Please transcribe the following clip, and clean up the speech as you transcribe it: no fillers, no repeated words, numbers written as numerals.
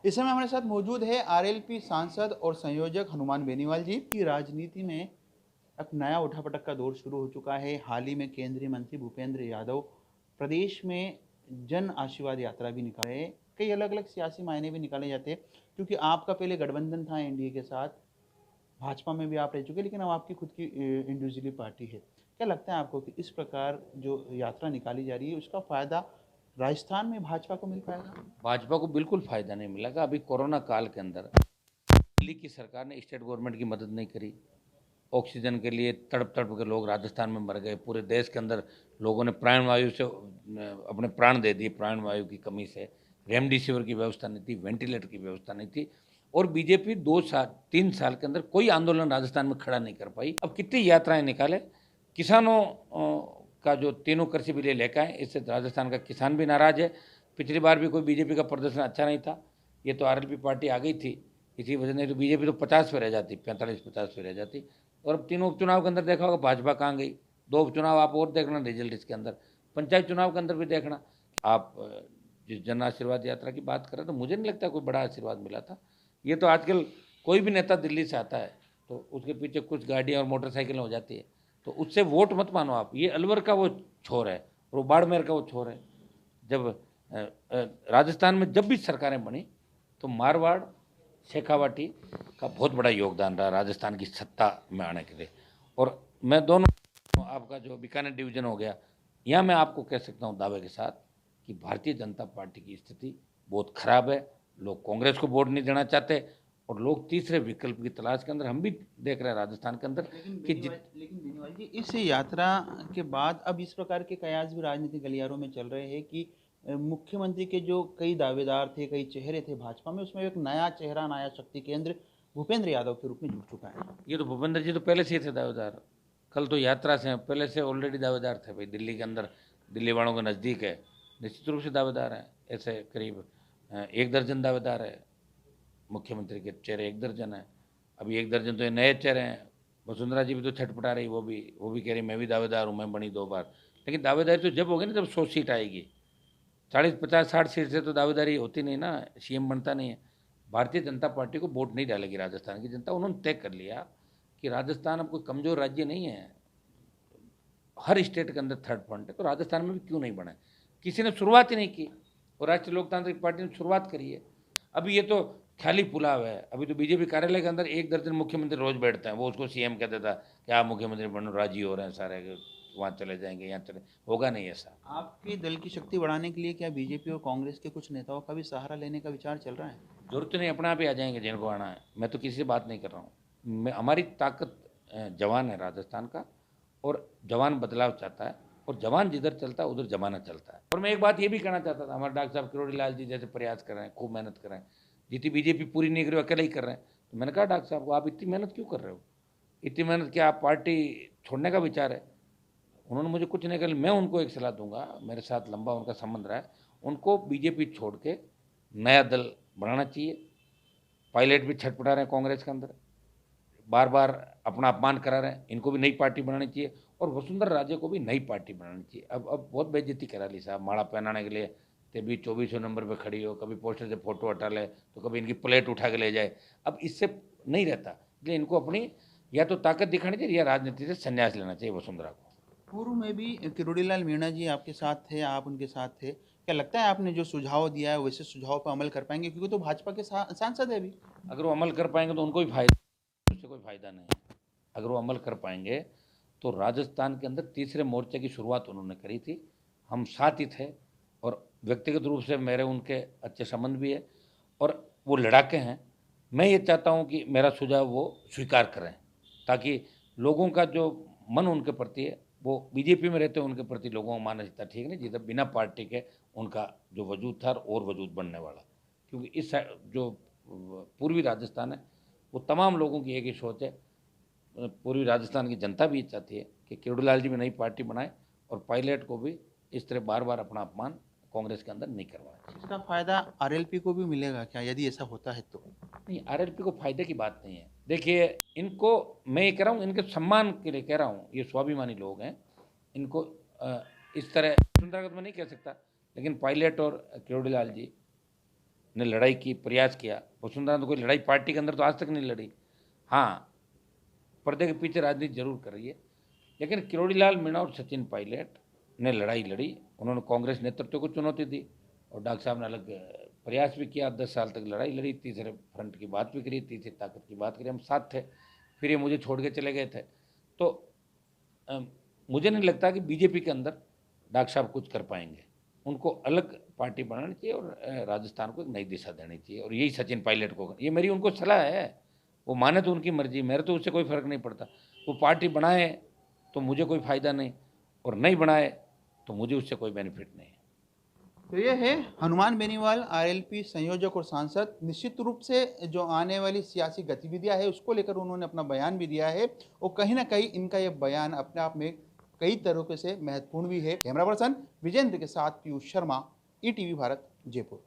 इस समय हमारे साथ मौजूद है आरएलपी सांसद और संयोजक हनुमान बेनीवाल जी की। राजनीति में अब नया उठापटक का दौर शुरू हो चुका है। हाल ही में केंद्रीय मंत्री भूपेंद्र यादव प्रदेश में जन आशीर्वाद यात्रा भी निकाले। कई अलग अलग सियासी मायने भी निकाले जाते हैं, क्योंकि आपका पहले गठबंधन था एनडीए के साथ, भाजपा में भी आप रह चुके, लेकिन अब आपकी खुद की इंडिविजुअली पार्टी है। क्या लगता है आपको कि इस प्रकार जो यात्रा निकाली जा रही है उसका फायदा राजस्थान में भाजपा को मिल पाएगा? भाजपा को बिल्कुल फ़ायदा नहीं मिलेगा। अभी कोरोना काल के अंदर दिल्ली की सरकार ने स्टेट गवर्नमेंट की मदद नहीं करी। ऑक्सीजन के लिए तड़प तड़प के लोग राजस्थान में मर गए। पूरे देश के अंदर लोगों ने प्राण वायु से अपने प्राण दे दिए। प्राण वायु की कमी से रेमडेसिविर की व्यवस्था नहीं थी, वेंटिलेटर की व्यवस्था नहीं थी। और बीजेपी 2 साल 3 साल के अंदर कोई आंदोलन राजस्थान में खड़ा नहीं कर पाई। अब कितनी यात्राएं निकाले। किसानों का जो तीनों कृषि बिल लेकर आए, इससे राजस्थान का किसान भी नाराज है। पिछली बार भी कोई बीजेपी का प्रदर्शन अच्छा नहीं था। ये तो आरएलपी पार्टी आ गई थी, इसी वजह से तो बीजेपी तो 50 पे रह जाती, 45-50 पे रह जाती। और अब तीनों उपचुनाव के अंदर देखा होगा भाजपा कहाँ गई। 2 उपचुनाव आप और देखना रिजल्ट इसके अंदर। पंचायत चुनाव के अंदर भी देखना आप। जिस जन आशीर्वाद यात्रा की बात करें तो मुझे नहीं लगता कोई बड़ा आशीर्वाद मिला था। ये तो आजकल कोई भी नेता दिल्ली से आता है तो उसके पीछे कुछ गाड़ियाँ और मोटरसाइकिलें हो जाती है, तो उससे वोट मत मानो आप। ये अलवर का वो छोर है और वो बाड़मेर का वो छोर है। जब राजस्थान में जब भी सरकारें बनी तो मारवाड़ शेखावाटी का बहुत बड़ा योगदान रहा राजस्थान की सत्ता में आने के लिए। और मैं दोनों, आपका जो बीकानेर डिवीजन हो गया, यहाँ मैं आपको कह सकता हूँ दावे के साथ कि भारतीय जनता पार्टी की स्थिति बहुत खराब है। लोग कांग्रेस को वोट नहीं देना चाहते और लोग तीसरे विकल्प की तलाश के अंदर, हम भी देख रहे हैं राजस्थान के अंदर कि लेकिन बेनीवाल जी, इस यात्रा के बाद अब इस प्रकार के कयास भी राजनीतिक गलियारों में चल रहे हैं कि मुख्यमंत्री के जो कई दावेदार थे, कई चेहरे थे भाजपा में, उसमें एक नया चेहरा, नया शक्ति केंद्र भूपेंद्र यादव के रूप में जुड़ चुका है। ये तो भूपेंद्र जी तो पहले से ही थे दावेदार। कल तो यात्रा से पहले से ऑलरेडी दावेदार थे। भाई दिल्ली के अंदर, दिल्ली वालों के नज़दीक है, निश्चित रूप से दावेदार हैं। ऐसे करीब 1 दर्जन दावेदार है। मुख्यमंत्री के चेहरे 1 दर्जन है। अभी 1 दर्जन तो ये नए चेहरे हैं। वसुंधरा जी भी तो छटपटा रही, वो भी कह रही मैं भी दावेदार हूँ, मैं बनी 2 बार। लेकिन दावेदारी तो जब होगी ना जब 100 सीट आएगी। 40-50-60 सीट से तो दावेदारी होती नहीं ना, सीएम बनता नहीं है। भारतीय जनता पार्टी को वोट नहीं डालेगी राजस्थान की जनता। उन्होंने तय कर लिया कि राजस्थान अब कोई कमज़ोर राज्य नहीं है। हर स्टेट के अंदर थर्ड फ्रंट है, तो राजस्थान में भी क्यों नहीं बना है। किसी ने शुरुआत ही नहीं की और राष्ट्रीय लोकतांत्रिक पार्टी ने शुरुआत करी है। अभी ये तो खाली पुलाव है। अभी तो बीजेपी कार्यालय के अंदर 1 दर्जन मुख्यमंत्री रोज बैठते हैं। वो उसको सीएम कह देता कि आप मुख्यमंत्री बनो, राजी हो रहे हैं सारे, वहाँ चले जाएंगे, यहाँ चले। होगा नहीं ऐसा। आपके दल की शक्ति बढ़ाने के लिए क्या बीजेपी और कांग्रेस के कुछ नेताओं का भी सहारा लेने का विचार चल रहा है? जरूरत नहीं, अपने आप ही आ जाएंगे जिनको आना है। मैं तो किसी से बात नहीं कर रहा हूँ। मैं, हमारी ताकत जवान है राजस्थान का, और जवान बदलाव चाहता है, और जवान जिधर चलता है उधर जमाना चलता है। और मैं एक बात ये भी कहना चाहता था, हमारे डॉक्टर साहब किरोड़ी लाल जी जैसे प्रयास कर रहे हैं, खूब मेहनत कर रहे हैं। जितनी बीजेपी पूरी नहीं कर रही, अकेले ही कर रहे हैं। तो मैंने कहा डॉक्टर साहब को, आप इतनी मेहनत क्यों कर रहे हो? इतनी मेहनत क्या आप पार्टी छोड़ने का विचार है? उन्होंने मुझे कुछ नहीं कहा। मैं उनको एक सलाह दूंगा, मेरे साथ लंबा उनका संबंध रहा है। उनको बीजेपी छोड़ के नया दल बनाना चाहिए। पायलट भी छटपटा रहे हैं कांग्रेस के अंदर, बार बार अपना अपमान करा रहे हैं। इनको भी नई पार्टी बनानी चाहिए और वसुंधरा राजे को भी नई पार्टी बनानी चाहिए। अब बहुत बेइज्जती करा ली साहब, माड़ा पहनाने के लिए। तभी 2400 नंबर पे खड़ी हो, कभी पोस्टर से फोटो हटा ले, तो कभी इनकी प्लेट उठा के ले जाए। अब इससे नहीं रहता, इसलिए इनको अपनी या तो ताकत दिखानी चाहिए या राजनीति से संन्यास लेना चाहिए वसुंधरा को। पूर्व में भी किरोड़ीलाल मीणा जी आपके साथ थे, आप उनके साथ थे। क्या लगता है आपने जो सुझाव दिया है वैसे सुझाव पर अमल कर पाएंगे, क्योंकि तो भाजपा के सांसद है अभी? अगर वो अमल कर पाएंगे तो उनको भी फायदा, उससे कोई फायदा नहीं है। अगर वो अमल कर पाएंगे तो राजस्थान के अंदर तीसरे मोर्चे की शुरुआत उन्होंने करी थी। हम साथ ही थे और व्यक्तिगत रूप से मेरे उनके अच्छे संबंध भी है और वो लड़ाके हैं। मैं ये चाहता हूँ कि मेरा सुझाव वो स्वीकार करें, ताकि लोगों का जो मन उनके प्रति है, वो बीजेपी में रहते हैं उनके प्रति लोगों का मानसिकता ठीक नहीं, जिधर बिना पार्टी के उनका जो वजूद था और वजूद बनने वाला। क्योंकि इस जो पूर्वी राजस्थान है वो तमाम लोगों की एक ही सोच है। पूर्वी राजस्थान की जनता भी चाहती है कि किरोड़ीलाल जी में नई पार्टी बनाए और पायलट को भी इस तरह बार बार अपना अपमान कांग्रेस के अंदर नहीं करवाए। इसका फायदा आरएलपी को भी मिलेगा क्या, यदि ऐसा होता है तो? नहीं, आरएलपी को फायदे की बात नहीं है। देखिए, इनको मैं ये कह रहा हूँ, इनके सम्मान के लिए कह रहा हूँ, ये स्वाभिमानी लोग हैं। इनको इस तरह सुंदरगत में नहीं कह सकता, लेकिन पायलट और किरोड़ीलाल जी ने लड़ाई की, प्रयास किया। वसुंधरा तो कोई लड़ाई पार्टी के अंदर तो आज तक नहीं लड़ी। हाँ, पर्दे के पीछे राजनीति जरूर कर रही है, लेकिन किरोड़ी लाल मीणा और सचिन पायलट ने लड़ाई लड़ी। उन्होंने कांग्रेस नेतृत्व को चुनौती दी और डॉक्टर साहब ने अलग प्रयास भी किया। 10 साल तक लड़ाई लड़ी, तीसरे फ्रंट की बात भी करी, तीसरी ताकत की बात करी, हम साथ थे। फिर ये मुझे छोड़ के चले गए थे। तो मुझे नहीं लगता कि बीजेपी के अंदर डॉक्टर साहब कुछ कर पाएंगे। उनको अलग पार्टी बनानी चाहिए और राजस्थान को एक नई दिशा देनी चाहिए, और यही सचिन पायलट को, ये मेरी उनको सलाह है। वो माने तो उनकी मर्जी, मेरे तो उससे कोई फर्क नहीं पड़ता। वो पार्टी बनाए तो मुझे कोई फायदा नहीं, और नहीं बनाए तो मुझे उससे कोई बेनिफिट नहीं। तो ये है हनुमान बेनीवाल, आरएलपी संयोजक और सांसद। निश्चित रूप से जो आने वाली सियासी गतिविधियां है उसको लेकर उन्होंने अपना बयान भी दिया है, और कहीं ना कहीं इनका ये बयान अपने आप में कई तरीके से महत्वपूर्ण भी है। कैमरा पर्सन विजेंद्र के साथ पीयूष शर्मा, ईटीवी भारत, जयपुर।